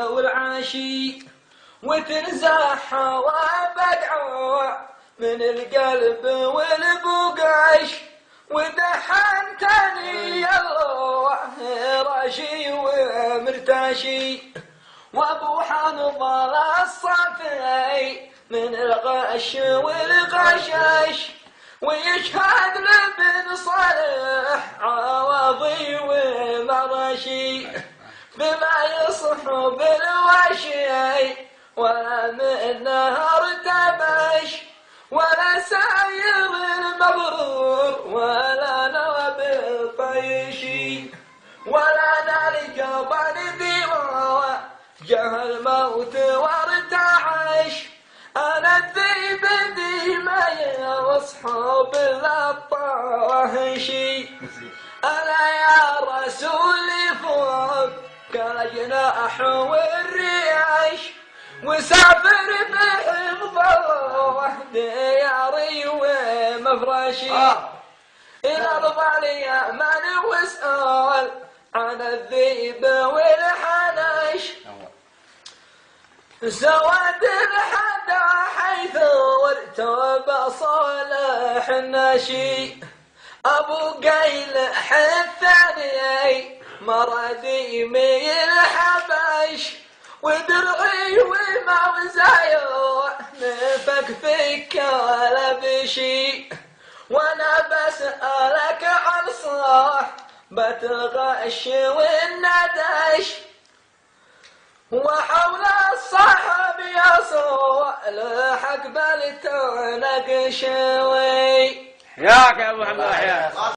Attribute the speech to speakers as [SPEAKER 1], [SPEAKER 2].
[SPEAKER 1] والعاشي وتنزح وبدعو من القلب والبقاش ودحنتني الله راشي ومرتاشي وابو حنظل الصفي من الغش والغشاش ويشهد لابن صالح عواضي ومراشي بما يصحب الوشي ولا منه ارتبش ولا ساير المبرور ولا نوى بالطيشي ولا نالك بن ذيوى جه الموت وارتعش انا الذيب ذي ما واصحاب الطاهشي انا يا رسولي فوق كالجناح والرياش وسافر بحفظ الله دياري ومفرشي إلى أرض اليمن واسأل عن الذيب والحنش سواد الحدا حيث وارتوب صالح الناشي أبو قيلح الثاني مرضي من الحبش ودرعي وموزايو نفك فيك لبشي وانا بسألك عن صاحبة الغش والندش وحول الصحب يصوى لحق بالتنقشوي
[SPEAKER 2] ياك يا ابو محمد.